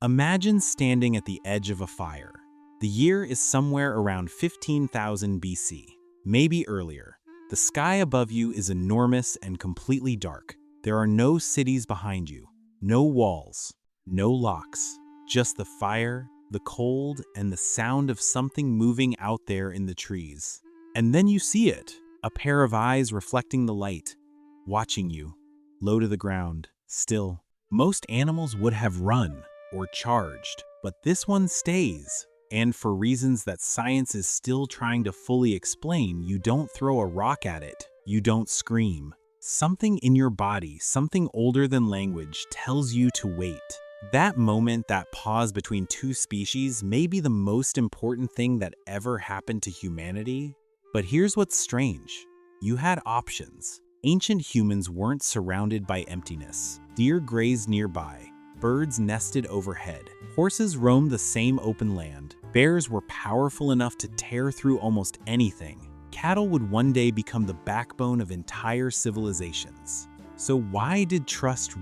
Imagine standing at the edge of a fire. The year is somewhere around 15,000 BC, maybe earlier. The sky above you is enormous and completely dark. There are no cities behind you, no walls, no locks, just the fire, the cold, and the sound of something moving out there in the trees. And then you see it, a pair of eyes reflecting the light, watching you, low to the ground, still. Most animals would have run or charged, but this one stays. And for reasons that science is still trying to fully explain, you don't throw a rock at it, you don't scream. Something in your body, something older than language, tells you to wait. That moment, that pause between two species, may be the most important thing that ever happened to humanity. But here's what's strange. You had options. Ancient humans weren't surrounded by emptiness. Deer grazed nearby. Birds nested overhead. Horses roamed the same open land. Bears were powerful enough to tear through almost anything. Cattle would one day become the backbone of entire civilizations. So why did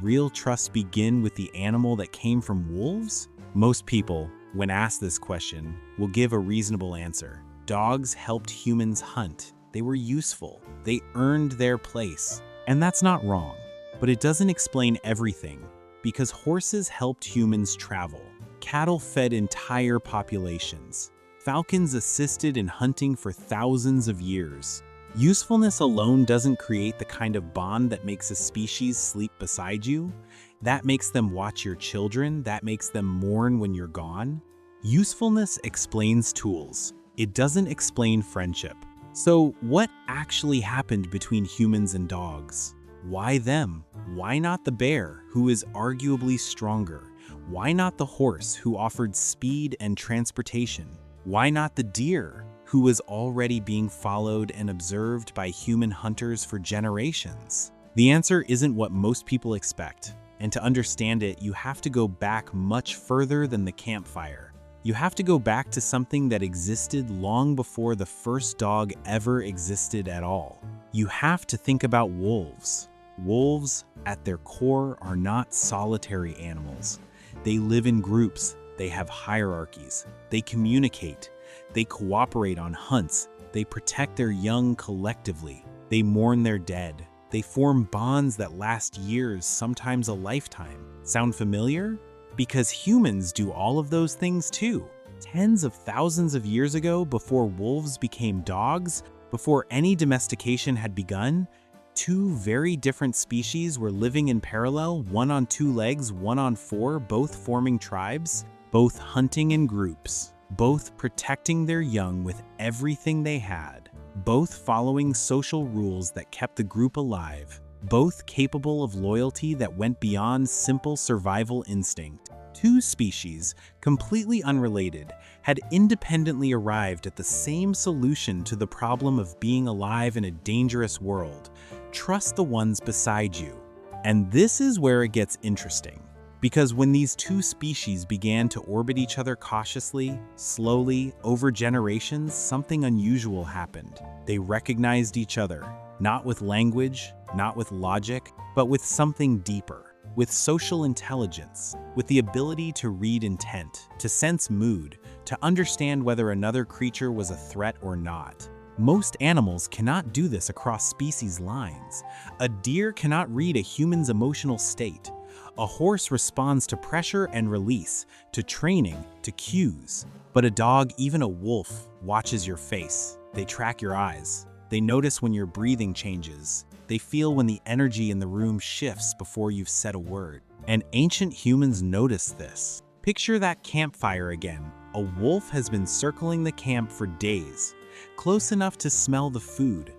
real trust begin with the animal that came from wolves? Most people, when asked this question, will give a reasonable answer. Dogs helped humans hunt. They were useful. They earned their place. And that's not wrong. But it doesn't explain everything. Because horses helped humans travel. Cattle fed entire populations. Falcons assisted in hunting for thousands of years. Usefulness alone doesn't create the kind of bond that makes a species sleep beside you. That makes them watch your children. That makes them mourn when you're gone. Usefulness explains tools. It doesn't explain friendship. So what actually happened between humans and dogs? Why them? Why not the bear, who is arguably stronger? Why not the horse, who offered speed and transportation? Why not the deer, who was already being followed and observed by human hunters for generations? The answer isn't what most people expect, and to understand it, you have to go back much further than the campfire. You have to go back to something that existed long before the first dog ever existed at all. You have to think about wolves. Wolves, at their core, are not solitary animals. They live in groups. They have hierarchies. They communicate. They cooperate on hunts. They protect their young collectively. They mourn their dead. They form bonds that last years, sometimes a lifetime. Sound familiar? Because humans do all of those things too. Tens of thousands of years ago, before wolves became dogs, before any domestication had begun, two very different species were living in parallel, one on two legs, one on four, both forming tribes, both hunting in groups, both protecting their young with everything they had, both following social rules that kept the group alive, both capable of loyalty that went beyond simple survival instinct. Two species, completely unrelated, had independently arrived at the same solution to the problem of being alive in a dangerous world. Trust the ones beside you. And this is where it gets interesting. Because when these two species began to orbit each other cautiously, slowly, over generations, something unusual happened. They recognized each other, not with language, not with logic, but with something deeper. With social intelligence, with the ability to read intent, to sense mood, to understand whether another creature was a threat or not. Most animals cannot do this across species lines. A deer cannot read a human's emotional state. A horse responds to pressure and release, to training, to cues. But a dog, even a wolf, watches your face. They track your eyes. They notice when your breathing changes. They feel when the energy in the room shifts before you've said a word. And ancient humans noticed this. Picture that campfire again. A wolf has been circling the camp for days, close enough to smell the food,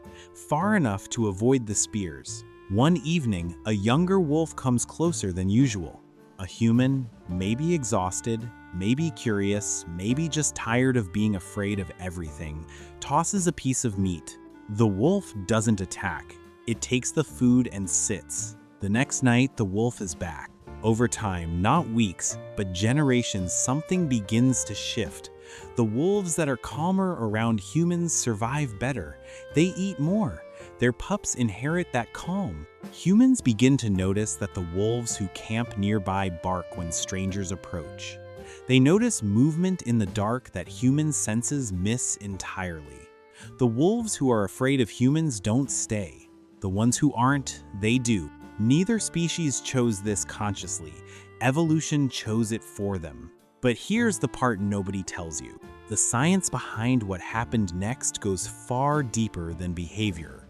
far enough to avoid the spears. One evening, a younger wolf comes closer than usual. A human, maybe exhausted, maybe curious, maybe just tired of being afraid of everything, tosses a piece of meat. The wolf doesn't attack. It takes the food and sits. The next night, the wolf is back. Over time, not weeks, but generations, something begins to shift. The wolves that are calmer around humans survive better. They eat more. Their pups inherit that calm. Humans begin to notice that the wolves who camp nearby bark when strangers approach. They notice movement in the dark that human senses miss entirely. The wolves who are afraid of humans don't stay. The ones who aren't, they do. Neither species chose this consciously. Evolution chose it for them. But here's the part nobody tells you. The science behind what happened next goes far deeper than behavior.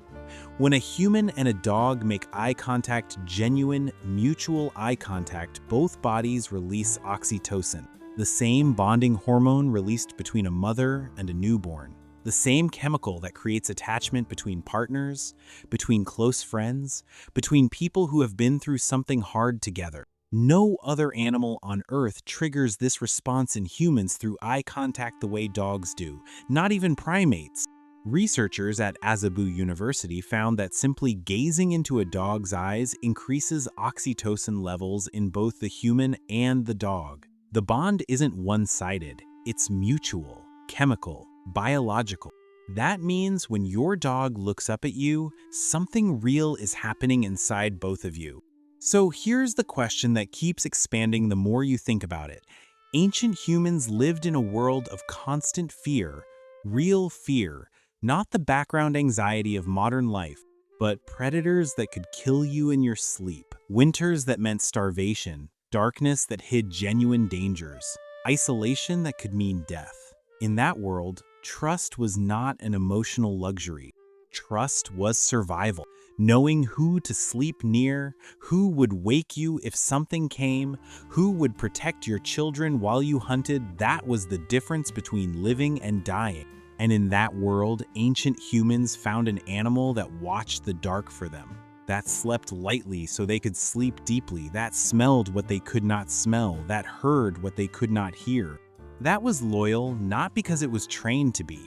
When a human and a dog make eye contact, genuine, mutual eye contact, both bodies release oxytocin, the same bonding hormone released between a mother and a newborn, the same chemical that creates attachment between partners, between close friends, between people who have been through something hard together. No other animal on Earth triggers this response in humans through eye contact the way dogs do, not even primates. Researchers at Azabu University found that simply gazing into a dog's eyes increases oxytocin levels in both the human and the dog. The bond isn't one-sided, it's mutual, chemical, biological. That means when your dog looks up at you, something real is happening inside both of you. So here's the question that keeps expanding the more you think about it. Ancient humans lived in a world of constant fear, real fear, not the background anxiety of modern life, but predators that could kill you in your sleep, winters that meant starvation, darkness that hid genuine dangers, isolation that could mean death. In that world, trust was not an emotional luxury. Trust was survival. Knowing who to sleep near, who would wake you if something came, who would protect your children while you hunted, that was the difference between living and dying. And in that world, ancient humans found an animal that watched the dark for them, that slept lightly so they could sleep deeply, that smelled what they could not smell, that heard what they could not hear. That was loyal not because it was trained to be,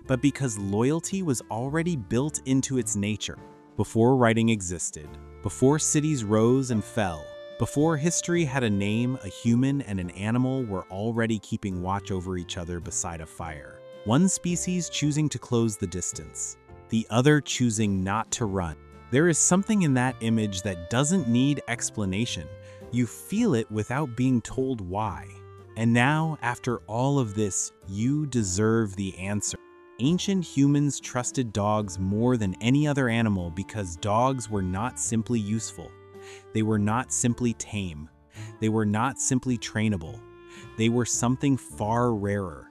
but because loyalty was already built into its nature. Before writing existed, before cities rose and fell, before history had a name, a human and an animal were already keeping watch over each other beside a fire. One species choosing to close the distance, the other choosing not to run. There is something in that image that doesn't need explanation. You feel it without being told why. And now, after all of this, you deserve the answer. Ancient humans trusted dogs more than any other animal because dogs were not simply useful. They were not simply tame. They were not simply trainable. They were something far rarer.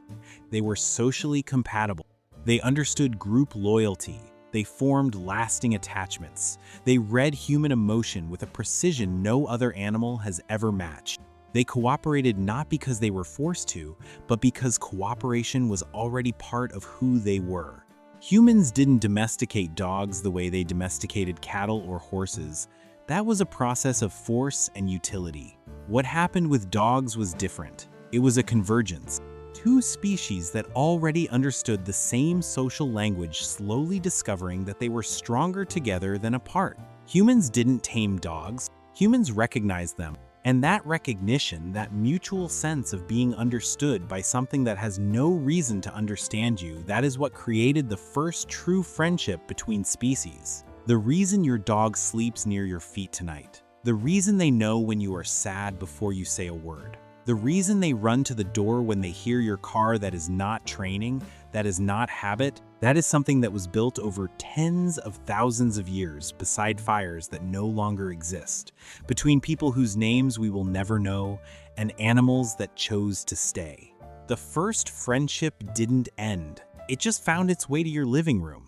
They were socially compatible. They understood group loyalty. They formed lasting attachments. They read human emotion with a precision no other animal has ever matched. They cooperated not because they were forced to, but because cooperation was already part of who they were. Humans didn't domesticate dogs the way they domesticated cattle or horses. That was a process of force and utility. What happened with dogs was different. It was a convergence. Two species that already understood the same social language slowly discovering that they were stronger together than apart. Humans didn't tame dogs. Humans recognized them. And that recognition, that mutual sense of being understood by something that has no reason to understand you, that is what created the first true friendship between species. The reason your dog sleeps near your feet tonight. The reason they know when you are sad before you say a word. The reason they run to the door when they hear your car, that is not training, that is not habit, that is something that was built over tens of thousands of years beside fires that no longer exist, between people whose names we will never know, and animals that chose to stay. The first friendship didn't end. It just found its way to your living room.